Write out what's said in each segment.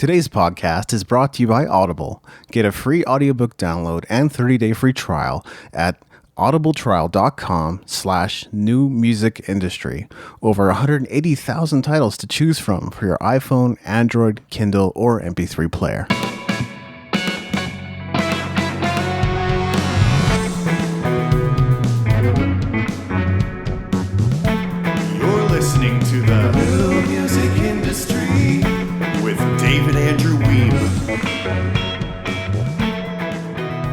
Today's podcast is brought to you by Audible. Get a free audiobook download and 30-day free trial at audibletrial.com/newmusicindustry. Over 180,000 titles to choose from for your iPhone, Android, Kindle, or MP3 player. You're listening to the New Music Industry with David Andrew Weeb.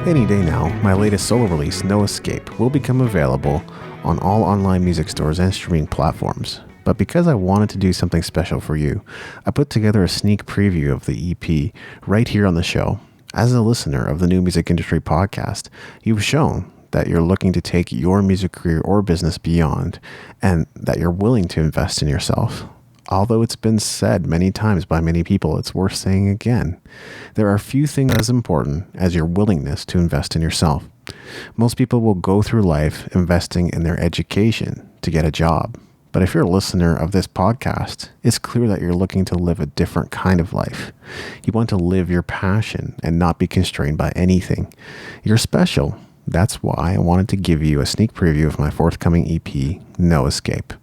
Any day now, my latest solo release, No Escape, will become available on all online music stores and streaming platforms. But because I wanted to do something special for you, I put together a sneak preview of the EP right here on the show. As a listener of the New Music Industry podcast, you've shown that you're looking to take your music career or business beyond, and that you're willing to invest in yourself. Although it's been said many times by many people, it's worth saying again. There are few things as important as your willingness to invest in yourself. Most people will go through life investing in their education to get a job. But if you're a listener of this podcast, it's clear that you're looking to live a different kind of life. You want to live your passion and not be constrained by anything. You're special. That's why I wanted to give you a sneak preview of my forthcoming EP, No Escape.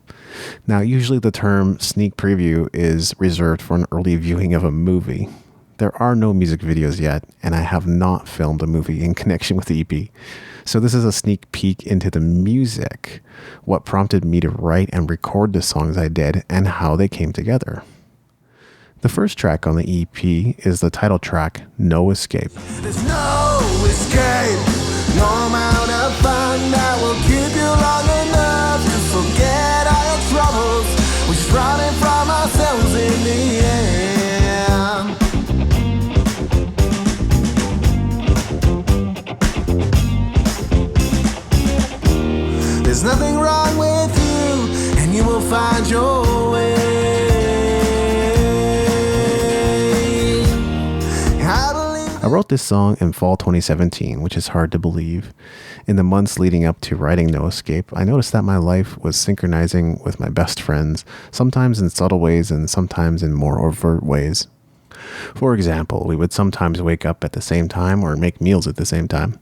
Now, usually the term sneak preview is reserved for an early viewing of a movie. There are no music videos yet, and I have not filmed a movie in connection with the EP. So this is a sneak peek into the music, what prompted me to write and record the songs I did, and how they came together. The first track on the EP is the title track, No Escape. There's no escape, no amount of fun that will keep you long enough to forget all your troubles. We're just running from ourselves in the end. There's nothing wrong with you, and you will find your way. I wrote this song in fall 2017, which is hard to believe. In the months leading up to writing No Escape, I noticed that my life was synchronizing with my best friends, sometimes in subtle ways and sometimes in more overt ways. For example, we would sometimes wake up at the same time or make meals at the same time,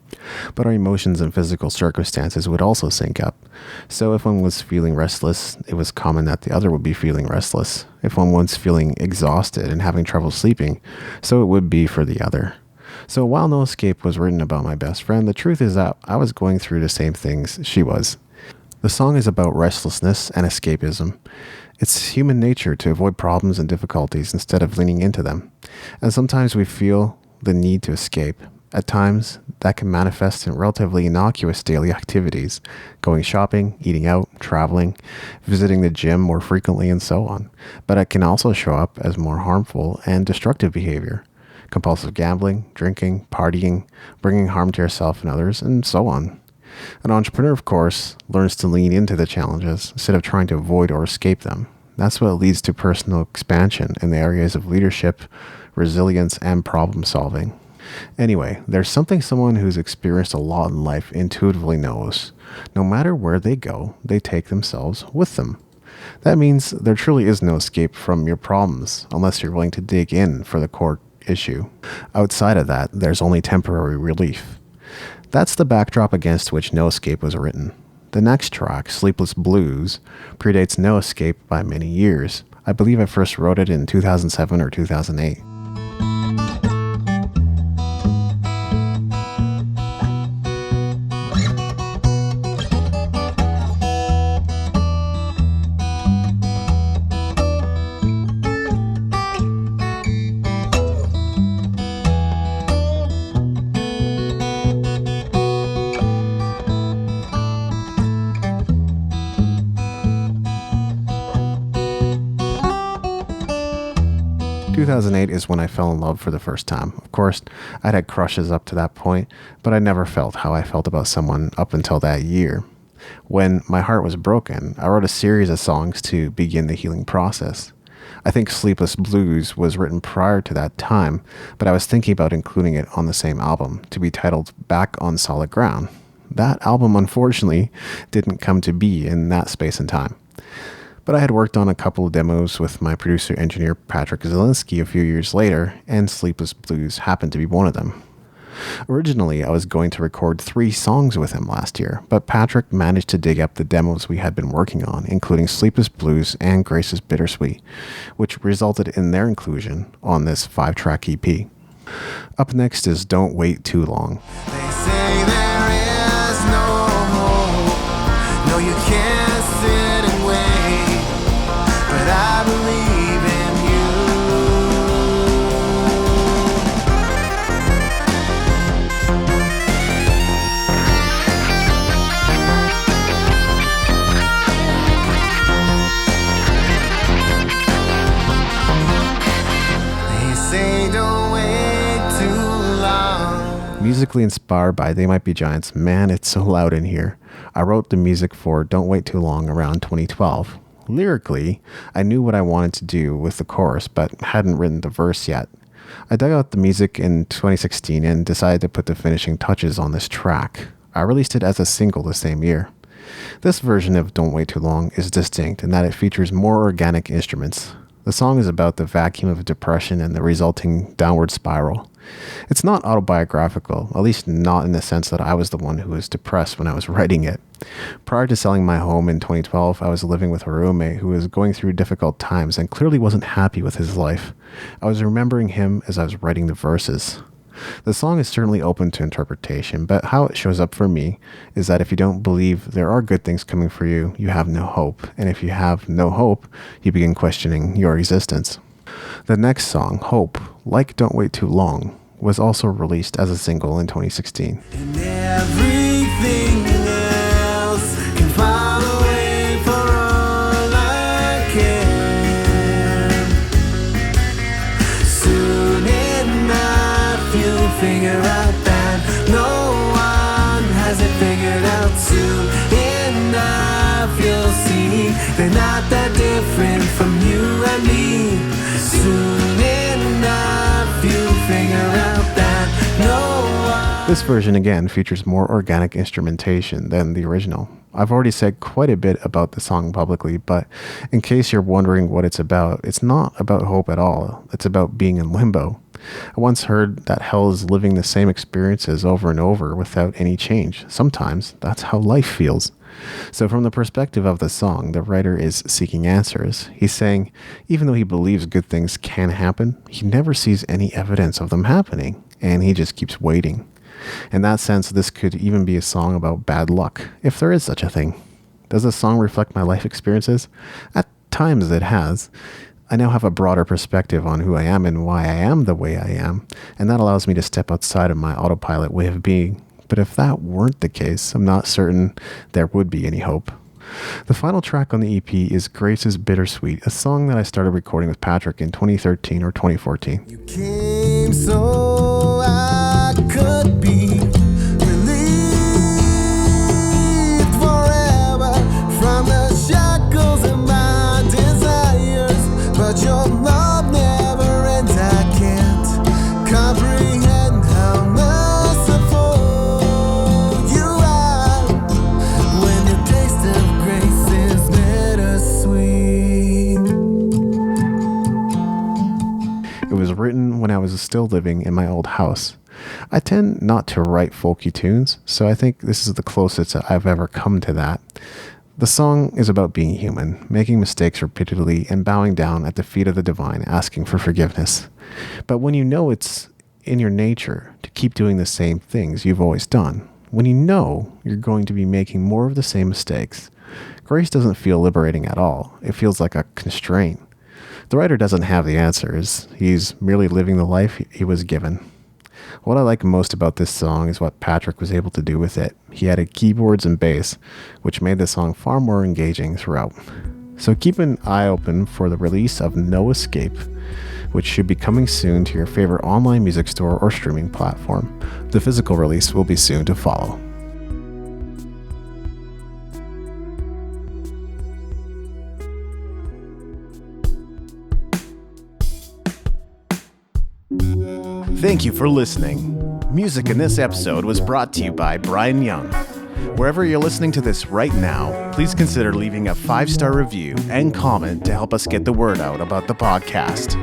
but our emotions and physical circumstances would also sync up. So if one was feeling restless, it was common that the other would be feeling restless. If one was feeling exhausted and having trouble sleeping, so it would be for the other. So while No Escape was written about my best friend, the truth is that I was going through the same things she was. The song is about restlessness and escapism. It's human nature to avoid problems and difficulties instead of leaning into them. And sometimes we feel the need to escape. At times, that can manifest in relatively innocuous daily activities, going shopping, eating out, traveling, visiting the gym more frequently, and so on. But it can also show up as more harmful and destructive behavior. Compulsive gambling, drinking, partying, bringing harm to yourself and others, and so on. An entrepreneur, of course, learns to lean into the challenges instead of trying to avoid or escape them. That's what leads to personal expansion in the areas of leadership, resilience, and problem solving. Anyway, there's something someone who's experienced a lot in life intuitively knows. No matter where they go, they take themselves with them. That means there truly is no escape from your problems unless you're willing to dig in for the core issue. Outside of that, there's only temporary relief. That's the backdrop against which No Escape was written. The next track, Sleepless Blues, predates No Escape by many years. I believe I first wrote it in 2007 or 2008. 2008 is when I fell in love for the first time. Of course, I'd had crushes up to that point, but I never felt how I felt about someone up until that year. When my heart was broken, I wrote a series of songs to begin the healing process. I think Sleepless Blues was written prior to that time, but I was thinking about including it on the same album to be titled Back on Solid Ground. That album, unfortunately, didn't come to be in that space and time. But I had worked on a couple of demos with my producer-engineer Patrick Zielinski a few years later, and Sleepless Blues happened to be one of them. Originally, I was going to record 3 songs with him last year, but Patrick managed to dig up the demos we had been working on, including Sleepless Blues and Is Bittersweet, which resulted in their inclusion on this 5-track EP. Up next is Don't Wait Too Long. They say there is no hope. No, you can't sit and wait. But I believe in you. They say don't wait too long. Musically inspired by They Might Be Giants, man, it's so loud in here. I wrote the music for Don't Wait Too Long around 2012. Lyrically, I knew what I wanted to do with the chorus, but hadn't written the verse yet. I dug out the music in 2016 and decided to put the finishing touches on this track. I released it as a single the same year. This version of Don't Wait Too Long is distinct in that it features more organic instruments. The song is about the vacuum of depression and the resulting downward spiral. It's not autobiographical, at least not in the sense that I was the one who was depressed when I was writing it. Prior to selling my home in 2012, I was living with a roommate who was going through difficult times and clearly wasn't happy with his life. I was remembering him as I was writing the verses. The song is certainly open to interpretation, but how it shows up for me is that if you don't believe there are good things coming for you, you have no hope. And if you have no hope, you begin questioning your existence. The next song, Hope, like Don't Wait Too Long, was also released as a single in 2016. And everything else can fall away for all I can. Soon enough you'll figure out that no one has it figured out. Soon enough you'll see they're not that different from you and me. Soon enough you'll figure out that no one. This version again features more organic instrumentation than the original. I've already said quite a bit about the song publicly, but in case you're wondering what it's not about hope at all. It's about being in limbo. I once heard that hell is living the same experiences over and over without any change. Sometimes that's how life feels. So from the perspective of the song, the writer is seeking answers. He's saying, even though he believes good things can happen, he never sees any evidence of them happening, and he just keeps waiting. In that sense, this could even be a song about bad luck, if there is such a thing. Does the song reflect my life experiences? At times it has. I now have a broader perspective on who I am and why I am the way I am, and that allows me to step outside of my autopilot way of being. But if that weren't the case, I'm not certain there would be any hope. The final track on the EP is Is Bittersweet, a song that I started recording with Patrick in 2013 or 2014. You came so I could be relieved forever from the shackles of my desires. But your love never ends. I can't comprehend how merciful you are when the taste of grace is bittersweet. It was written when I was still living in my old house. I tend not to write folky tunes, so I think this is the closest I've ever come to that. The song is about being human, making mistakes repeatedly, and bowing down at the feet of the divine, asking for forgiveness. But when you know it's in your nature to keep doing the same things you've always done, when you know you're going to be making more of the same mistakes, grace doesn't feel liberating at all. It feels like a constraint. The writer doesn't have the answers. He's merely living the life he was given. What I like most about this song is what Patrick was able to do with it. He added keyboards and bass, which made the song far more engaging throughout. So keep an eye open for the release of No Escape, which should be coming soon to your favorite online music store or streaming platform. The physical release will be soon to follow. Thank you for listening. Music in this episode was brought to you by Brian Young. Wherever you're listening to this right now, please consider leaving a 5-star review and comment to help us get the word out about the podcast.